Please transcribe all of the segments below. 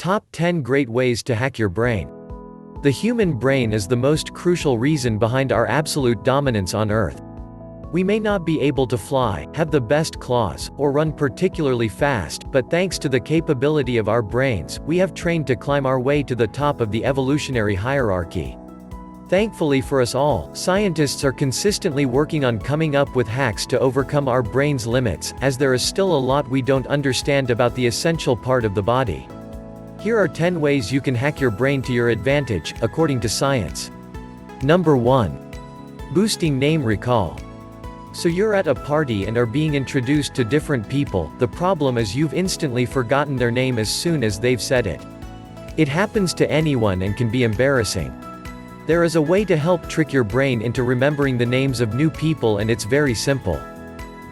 Top 10 Great Ways to Hack Your Brain. The human brain is the most crucial reason behind our absolute dominance on Earth. We may not be able to fly, have the best claws, or run particularly fast, but thanks to the capability of our brains, we have trained to climb our way to the top of the evolutionary hierarchy. Thankfully for us all, scientists are consistently working on coming up with hacks to overcome our brain's limits, as there is still a lot we don't understand about the essential part of the body. Here are 10 ways you can hack your brain to your advantage, according to science. Number 1. Boosting name recall. So you're at a party and are being introduced to different people. The problem is you've instantly forgotten their name as soon as they've said it. It happens to anyone and can be embarrassing. There is a way to help trick your brain into remembering the names of new people, and it's very simple.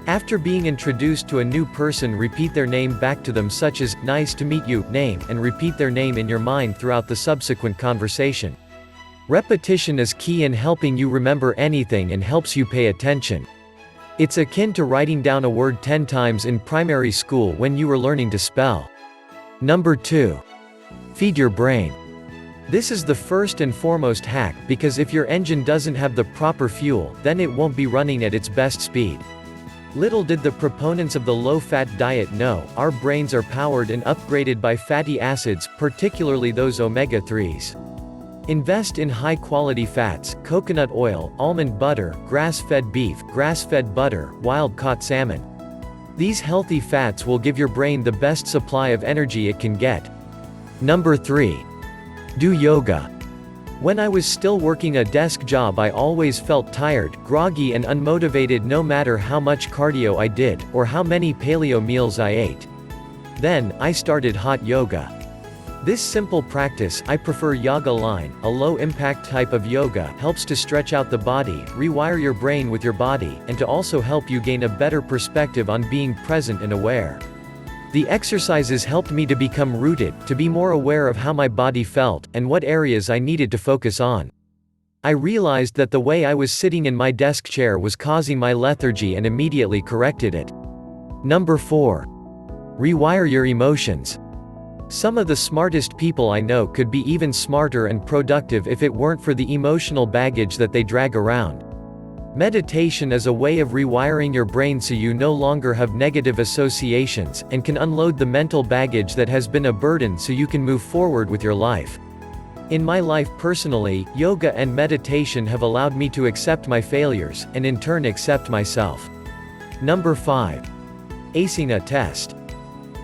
After being introduced to a new person, repeat their name back to them, such as, "Nice to meet you," name, and repeat their name in your mind throughout the subsequent conversation. Repetition is key in helping you remember anything and helps you pay attention. It's akin to writing down a word 10 times in primary school when you were learning to spell. Number 2. Feed your brain. This is the first and foremost hack, because if your engine doesn't have the proper fuel, then it won't be running at its best speed. Little did the proponents of the low-fat diet know, our brains are powered and upgraded by fatty acids, particularly those omega-3s. Invest in high-quality fats: coconut oil, almond butter, grass-fed beef, grass-fed butter, wild-caught salmon. These healthy fats will give your brain the best supply of energy it can get. Number 3. Do yoga. When I was still working a desk job, I always felt tired, groggy and unmotivated no matter how much cardio I did, or how many paleo meals I ate. Then, I started hot yoga. This simple practice, I prefer yoga line, a low-impact type of yoga, helps to stretch out the body, rewire your brain with your body, and to also help you gain a better perspective on being present and aware. The exercises helped me to become rooted, to be more aware of how my body felt, and what areas I needed to focus on. I realized that the way I was sitting in my desk chair was causing my lethargy and immediately corrected it. Number 4. Rewire your emotions. Some of the smartest people I know could be even smarter and productive if it weren't for the emotional baggage that they drag around. Meditation is a way of rewiring your brain so you no longer have negative associations, and can unload the mental baggage that has been a burden so you can move forward with your life. In my life personally, yoga and meditation have allowed me to accept my failures, and in turn accept myself. Number 5. Acing a Test.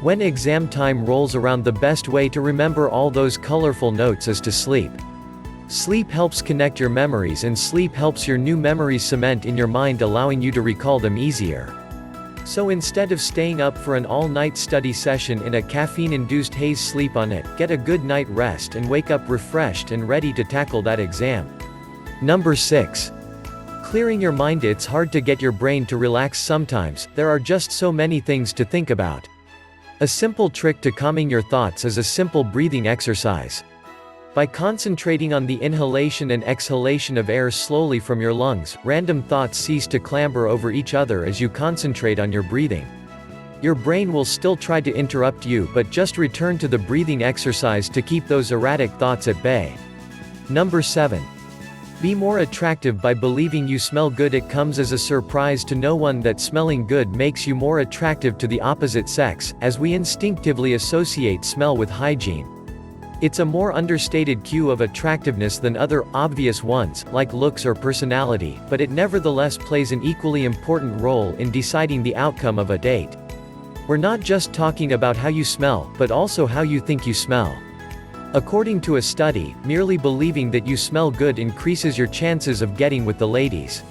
When exam time rolls around, the best way to remember all those colorful notes is to sleep. Sleep helps connect your memories, and sleep helps your new memories cement in your mind, allowing you to recall them easier. So instead of staying up for an all-night study session in a caffeine-induced haze, sleep on it, get a good night rest, and wake up refreshed and ready to tackle that exam. Number 6. Clearing your mind. It's hard to get your brain to relax sometimes, there are just so many things to think about. A simple trick to calming your thoughts is a simple breathing exercise. By concentrating on the inhalation and exhalation of air slowly from your lungs, random thoughts cease to clamber over each other as you concentrate on your breathing. Your brain will still try to interrupt you, but just return to the breathing exercise to keep those erratic thoughts at bay. Number 7. Be more attractive by believing you smell good. It comes as a surprise to no one that smelling good makes you more attractive to the opposite sex, as we instinctively associate smell with hygiene. It's a more understated cue of attractiveness than other, obvious ones, like looks or personality, but it nevertheless plays an equally important role in deciding the outcome of a date. We're not just talking about how you smell, but also how you think you smell. According to a study, merely believing that you smell good increases your chances of getting with the ladies.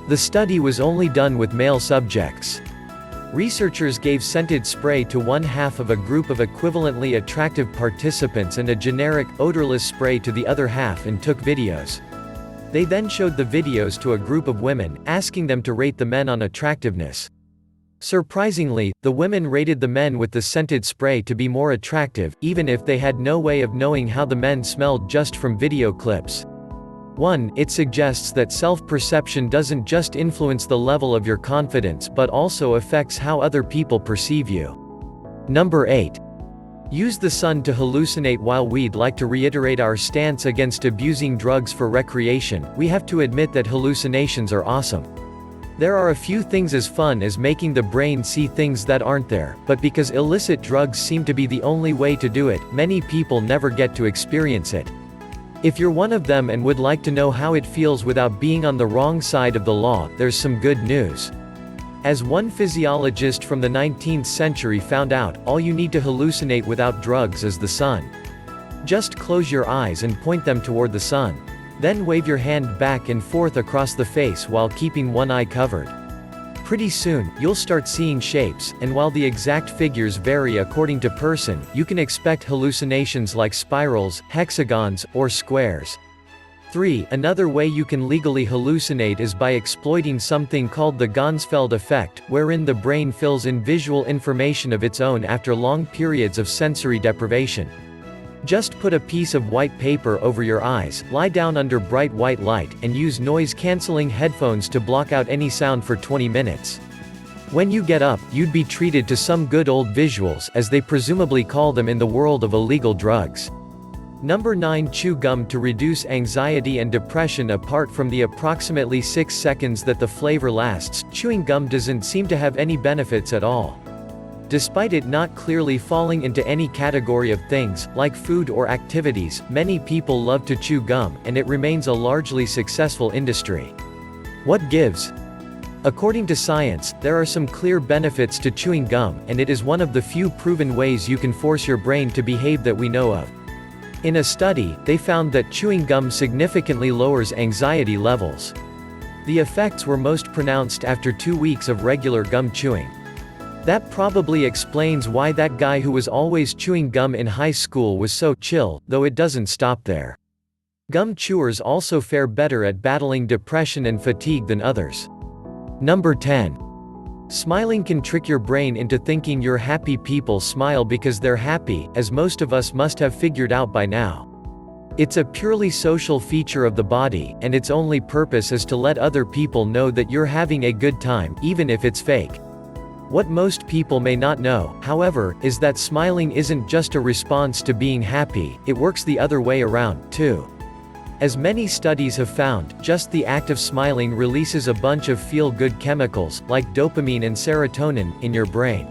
The study was only done with male subjects. Researchers gave scented spray to one half of a group of equivalently attractive participants and a generic, odorless spray to the other half, and took videos. They then showed the videos to a group of women, asking them to rate the men on attractiveness. Surprisingly, the women rated the men with the scented spray to be more attractive, even if they had no way of knowing how the men smelled just from video clips. 1. It suggests that self-perception doesn't just influence the level of your confidence but also affects how other people perceive you. Number 8. Use the sun to hallucinate. While we'd like to reiterate our stance against abusing drugs for recreation, we have to admit that hallucinations are awesome. There are a few things as fun as making the brain see things that aren't there, but because illicit drugs seem to be the only way to do it, many people never get to experience it. If you're one of them and would like to know how it feels without being on the wrong side of the law, there's some good news. As one physiologist from the 19th century found out, all you need to hallucinate without drugs is the sun. Just close your eyes and point them toward the sun. Then wave your hand back and forth across the face while keeping one eye covered. Pretty soon, you'll start seeing shapes, and while the exact figures vary according to person, you can expect hallucinations like spirals, hexagons, or squares. 3. Another way you can legally hallucinate is by exploiting something called the Ganzfeld effect, wherein the brain fills in visual information of its own after long periods of sensory deprivation. Just put a piece of white paper over your eyes, lie down under bright white light, and use noise-canceling headphones to block out any sound for 20 minutes. When you get up, you'd be treated to some good old visuals, as they presumably call them in the world of illegal drugs. Number 9. Chew gum to reduce anxiety and depression. Apart from the approximately 6 seconds that the flavor lasts, chewing gum doesn't seem to have any benefits at all. Despite it not clearly falling into any category of things, like food or activities, many people love to chew gum, and it remains a largely successful industry. What gives? According to science, there are some clear benefits to chewing gum, and it is one of the few proven ways you can force your brain to behave that we know of. In a study, they found that chewing gum significantly lowers anxiety levels. The effects were most pronounced after 2 weeks of regular gum chewing. That probably explains why that guy who was always chewing gum in high school was so chill, though it doesn't stop there. Gum chewers also fare better at battling depression and fatigue than others. Number 10. Smiling can trick your brain into thinking you're happy. People smile because they're happy, as most of us must have figured out by now. It's a purely social feature of the body, and its only purpose is to let other people know that you're having a good time, even if it's fake. What most people may not know, however, is that smiling isn't just a response to being happy, it works the other way around, too. As many studies have found, just the act of smiling releases a bunch of feel-good chemicals, like dopamine and serotonin, in your brain.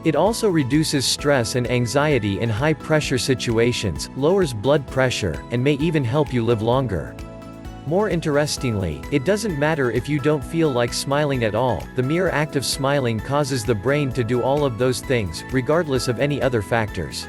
It also reduces stress and anxiety in high-pressure situations, lowers blood pressure, and may even help you live longer. More interestingly, it doesn't matter if you don't feel like smiling at all, the mere act of smiling causes the brain to do all of those things, regardless of any other factors.